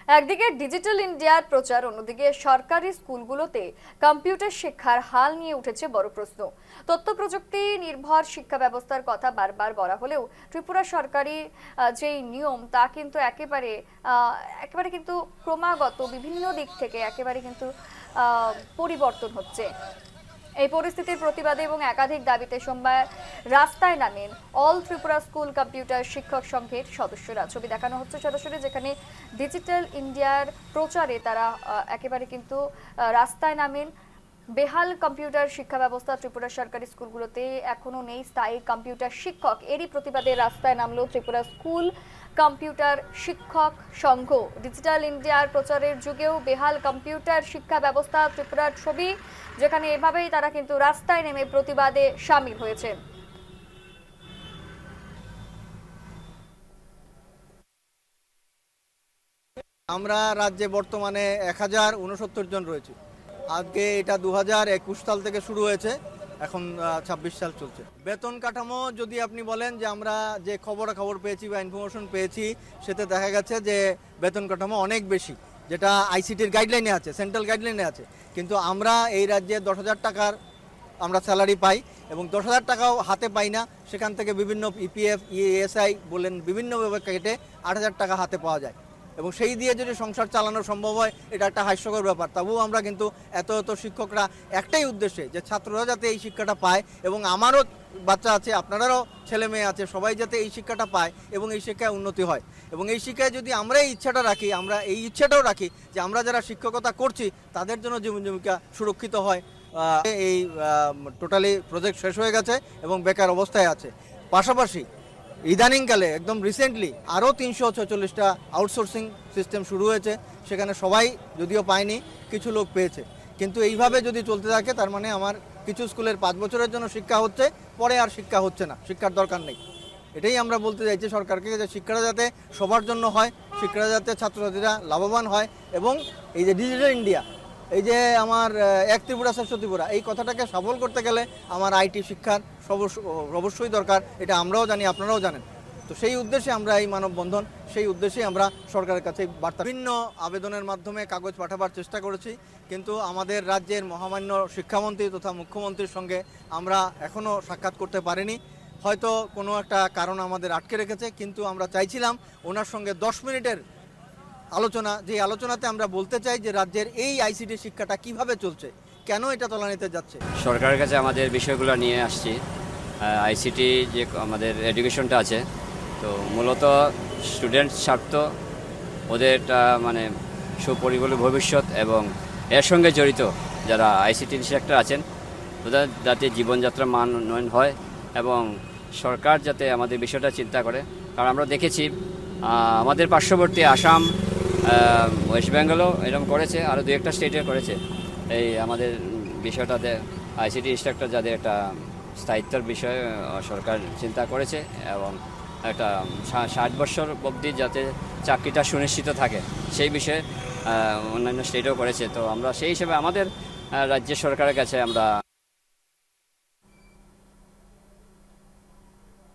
একদিকে ডিজিটাল ইন্ডিয়ার প্রচার, অন্যদিকে সরকারি স্কুলগুলোতে কম্পিউটার শিক্ষার হাল নিয়ে উঠেছে বড় প্রশ্ন। তথ্য প্রযুক্তি নির্ভর শিক্ষা ব্যবস্থার কথা বারবার বলা হলেও ত্রিপুরা সরকারি যেই নিয়ম তা কিন্তু একেবারে কিন্তু ক্রমাগত বিভিন্ন দিক থেকে একেবারে কিন্তু পরিবর্তন হচ্ছে। এই পরিস্থিতির প্রতিবাদে এবং একাধিক দাবিতে সোমবার রাস্তায় নামেন অল ত্রিপুরা স্কুল কম্পিউটার শিক্ষক সংঘের সদস্যরা। ছবি দেখানো হচ্ছে সরাসরি, যেখানে ডিজিটাল ইন্ডিয়ার প্রচারে তারা একেবারে কিন্তু রাস্তায় নামেন। বেহাল কম্পিউটার শিক্ষা ব্যবস্থা, ত্রিপুরা সরকারি স্কুলগুলোতে এখনো নেই স্থায়ী কম্পিউটার শিক্ষক। এরই প্রতিবাদে রাস্তায় নামলো ত্রিপুরা স্কুল কম্পিউটার শিক্ষক সংঘ। ডিজিটাল ইন্ডিয়ার প্রচারের যুগেও বেহাল কম্পিউটার শিক্ষা ব্যবস্থা ত্রিপুরার ছবি, যেখানে এভাবেই তারা কিন্তু রাস্তায় নেমে প্রতিবাদে সামিল হয়েছেন। আমরা রাজ্যে বর্তমানে 1069 জন রয়েছে। আজকে এটা 2021 সাল থেকে শুরু হয়েছে, এখন 26 সাল চলছে। বেতন কাঠামো যদি আপনি বলেন যে আমরা যে খবর পেয়েছি বা ইনফরমেশন পেয়েছি, সেটা দেখা গেছে যে বেতন কাঠামো অনেক বেশি, যেটা আইসিটির গাইডলাইনে আছে, সেন্ট্রাল গাইডলাইনে আছে। কিন্তু আমরা এই রাজ্যে 10,000 টাকার আমরা স্যালারি পাই এবং 10,000 টাকাও হাতে পাই না। সেখান থেকে বিভিন্ন ইপিএফ, ইএসআই বলেন বিভিন্নভাবে কেটে 8,000 টাকা হাতে পাওয়া যায় এবং সেই দিয়ে যদি সংসার চালানো সম্ভব হয়, এটা একটা হাস্যকর ব্যাপার। তবুও আমরা কিন্তু এত শিক্ষকরা একটাই উদ্দেশ্যে যে ছাত্ররা যাতে এই শিক্ষাটা পায়, এবং আমারও বাচ্চা আছে, আপনারাও ছেলে মেয়ে আছে, সবাই যাতে এই শিক্ষাটা পায় এবং এই শিক্ষায় উন্নতি হয়। এবং এই শিক্ষায় যদি আমরা এই ইচ্ছাটা রাখি, আমরা এই ইচ্ছাটাও রাখি যে আমরা যারা শিক্ষকতা করছি তাদের জন্য জীবন জীবিকা সুরক্ষিত হয়। এই টোটালি প্রজেক্ট শেষ হয়ে গেছে এবং বেকার অবস্থায় আছে। পাশাপাশি ইদানিংকালে একদম রিসেন্টলি আরও 346টা আউটসোর্সিং সিস্টেম শুরু হয়েছে। সেখানে সবাই যদিও পায়নি, কিছু লোক পেয়েছে। কিন্তু এইভাবে যদি চলতে থাকে, তার মানে আমার কিছু স্কুলের 5 বছরের জন্য শিক্ষা হচ্ছে, পরে আর শিক্ষা হচ্ছে না, শিক্ষার দরকার নেই। এটাই আমরা বলতে চাইছি সরকারকে, যে শিক্ষাটা যাতে সবার জন্য হয়, শিক্ষাটা যাতে ছাত্রছাত্রীরা লাভবান হয়। এবং এই যে ডিজিটাল ইন্ডিয়া, এই যে আমার এক ত্রিপুরা শ্রেষ্ঠ ত্রিপুরা, এই কথাটাকে সফল করতে গেলে আমার আইটি শিক্ষার অবশ্যই দরকার। এটা আমরাও জানি, আপনারাও জানেন। তো সেই উদ্দেশ্যে আমরা এই মানববন্ধন, সেই উদ্দেশ্যে আমরা সরকারের কাছে বার্তা, বিভিন্ন আবেদনের মাধ্যমে কাগজ পাঠাবার চেষ্টা করেছি। কিন্তু আমাদের রাজ্যের মহামান্য শিক্ষামন্ত্রী তথা মুখ্যমন্ত্রীর সঙ্গে আমরা এখনও সাক্ষাৎ করতে পারিনি। হয়তো কোনো একটা কারণ আমাদের আটকে রেখেছে, কিন্তু আমরা চাইছিলাম ওনার সঙ্গে 10 মিনিটের আলোচনা, যে আলোচনাতে আমরা বলতে চাই যে রাজ্যের এই আইসিটি শিক্ষাটা কিভাবে চলছে, কেন এটা তলানিতে যাচ্ছে। সরকারের কাছে আমাদের বিষয়গুলো নিয়ে আসছি। আইসিটি যে আমাদের এডুকেশনটা আছে, তো মূলত স্টুডেন্ট স্বার্থ, ওদের মানে সুপরিকল্পিত ভবিষ্যৎ এবং এর সঙ্গে জড়িত যারা আইসিটি সেক্টর আছেন, ওদের যাতে জীবনযাত্রার মান উন্নয়ন হয় এবং সরকার যাতে আমাদের বিষয়টা চিন্তা করে। কারণ আমরা দেখেছি আমাদের পার্শ্ববর্তী আসাম, ওয়েস্ট বেঙ্গলও এরকম করেছে, আরও দু একটা স্টেটে করেছে। এই আমাদের বিষয়টাতে আইসিটি ইনস্ট্রাক্টর যাদের একটা স্থায়িত্বের বিষয়ে সরকার চিন্তা করেছে এবং একটা 60 বছর অবধি যাতে চাকরিটা সুনিশ্চিত থাকে, সেই বিষয়ে অন্যান্য স্টেটও করেছে। তো আমরা সেই হিসেবে আমাদের রাজ্য সরকারের কাছে আমরা